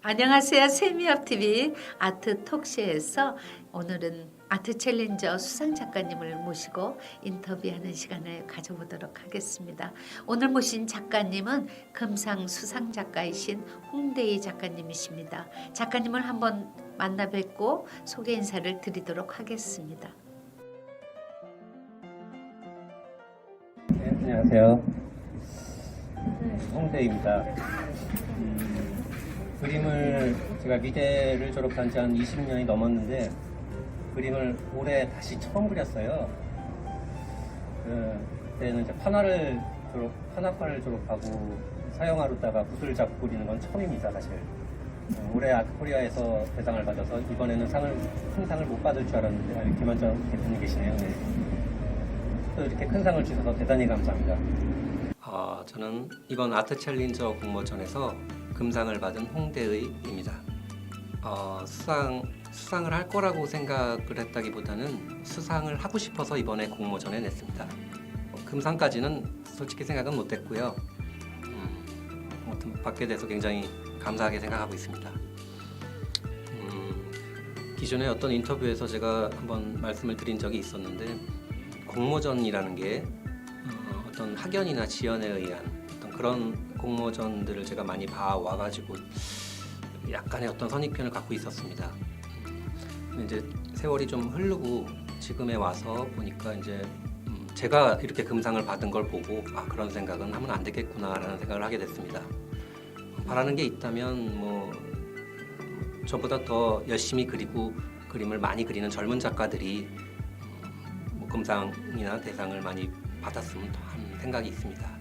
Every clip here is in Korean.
안녕하세요. 세미업TV 아트 톡쇼에서 오늘은 아트 챌린저 수상 작가님을 모시고 인터뷰하는 시간을 가져보도록 하겠습니다. 오늘 모신 작가님은 금상 수상 작가이신 홍대희 작가님이십니다. 작가님을 한번 만나 뵙고 소개 인사를 드리도록 하겠습니다. 네, 안녕하세요. 홍대입니다. 그림을 제가 미대를 졸업한 지 한 20년이 넘었는데 그림을 올해 다시 처음 그렸어요. 그때는 이제 판화과를 졸업하고 사형하루다가 붓을 잡고 그리는 건 처음입니다, 사실. 올해 아트코리아에서 대상을 받아서 이번에는 큰 상을 못 받을 줄 알았는데 김원정 대표님 계시네요. 네. 또 이렇게 큰 상을 주셔서 대단히 감사합니다. 저는 이번 아트 챌린저 공모전에서 금상을 받은 홍대의입니다. 수상을 할 거라고 생각을 했다기보다는 수상을 하고 싶어서 이번에 공모전에 냈습니다. 금상까지는 솔직히 생각은 못했고요. 아무튼 받게 돼서 굉장히 감사하게 생각하고 있습니다. 기존에 어떤 인터뷰에서 제가 한번 말씀을 드린 적이 있었는데 공모전이라는 게 어떤 학연이나 지연에 의한 어떤 그런 공모전들을 제가 많이 봐와가지고 약간의 어떤 선입견을 갖고 있었습니다. 이제 세월이 좀 흐르고 지금에 와서 보니까 이제 제가 이렇게 금상을 받은 걸 보고 그런 생각은 하면 안 되겠구나라는 생각을 하게 됐습니다. 바라는 게 있다면 뭐 저보다 더 열심히 그리고 그림을 많이 그리는 젊은 작가들이 뭐 금상이나 대상을 많이 받았으면 하는 생각이 있습니다.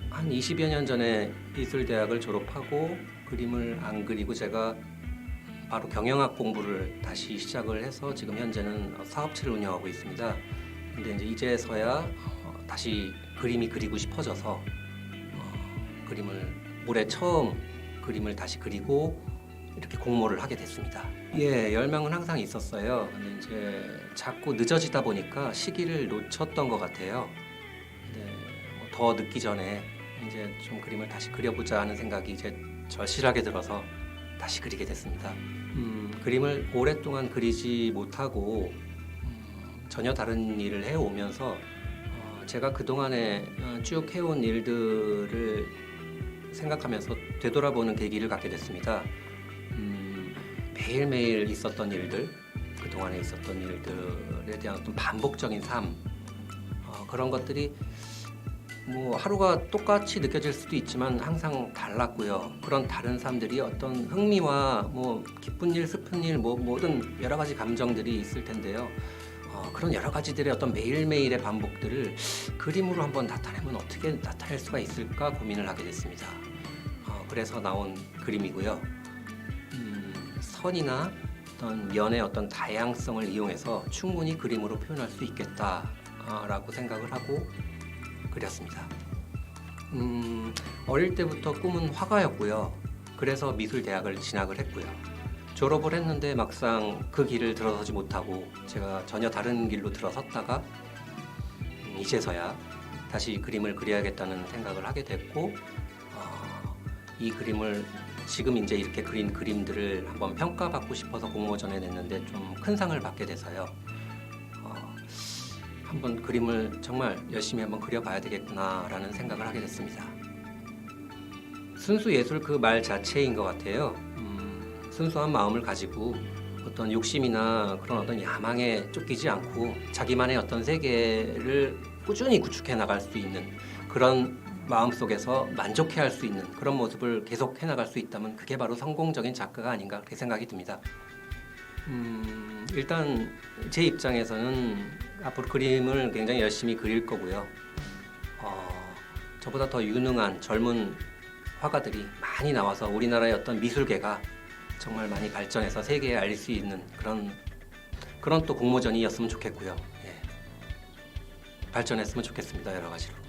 한 20여 년 전에 미술대학을 졸업하고 그림을 안 그리고 제가 바로 경영학 공부를 다시 시작을 해서 지금 현재는 사업체를 운영하고 있습니다. 근데 이제 이제서야 다시 그림이 그리고 싶어져서 올해 처음 그림을 다시 그리고 이렇게 공모를 하게 됐습니다. 열망은 항상 있었어요. 근데 이제 자꾸 늦어지다 보니까 시기를 놓쳤던 것 같아요. 근데 더 늦기 전에 이제 좀 그림을 다시 그려보자 하는 생각이 이제 절실하게 들어서 다시 그리게 됐습니다. 그림을 오랫동안 그리지 못하고 전혀 다른 일을 해오면서 제가 그동안에 쭉 해온 일들을 생각하면서 되돌아보는 계기를 갖게 됐습니다. 매일매일 있었던 일들, 그동안에 있었던 일들에 대한 어떤 반복적인 삶, 그런 것들이 뭐 하루가 똑같이 느껴질 수도 있지만 항상 달랐고요. 그런 다른 삶들이 어떤 흥미와 뭐 기쁜 일, 슬픈 일, 모든 여러 가지 감정들이 있을 텐데요. 그런 여러 가지들의 어떤 매일매일의 반복들을 그림으로 한번 나타내면 어떻게 나타낼 수가 있을까 고민을 하게 됐습니다. 그래서 나온 그림이고요. 선이나 어떤 면의 어떤 다양성을 이용해서 충분히 그림으로 표현할 수 있겠다라고 생각을 하고 그렸습니다. 어릴 때부터 꿈은 화가였고요. 그래서 미술대학을 진학을 했고요. 졸업을 했는데 막상 그 길을 들어서지 못하고 제가 전혀 다른 길로 들어섰다가 이제서야 다시 그림을 그려야겠다는 생각을 하게 됐고 이 그림을 지금 이제 이렇게 그린 그림들을 한번 평가받고 싶어서 공모전에 냈는데 좀 큰 상을 받게 돼서요. 한번 그림을 정말 열심히 한번 그려봐야 되겠구나라는 생각을 하게 됐습니다. 순수 예술 그 말 자체인 것 같아요. 순수한 마음을 가지고 어떤 욕심이나 그런 어떤 야망에 쫓기지 않고 자기만의 어떤 세계를 꾸준히 구축해 나갈 수 있는 그런 마음속에서 만족해할 수 있는 그런 모습을 계속 해나갈 수 있다면 그게 바로 성공적인 작가가 아닌가 그렇게 생각이 듭니다. 일단 제 입장에서는 앞으로 그림을 굉장히 열심히 그릴 거고요. 저보다 더 유능한 젊은 화가들이 많이 나와서 우리나라의 어떤 미술계가 정말 많이 발전해서 세계에 알릴 수 있는 그런 또 공모전이었으면 좋겠고요. 발전했으면 좋겠습니다. 여러 가지로.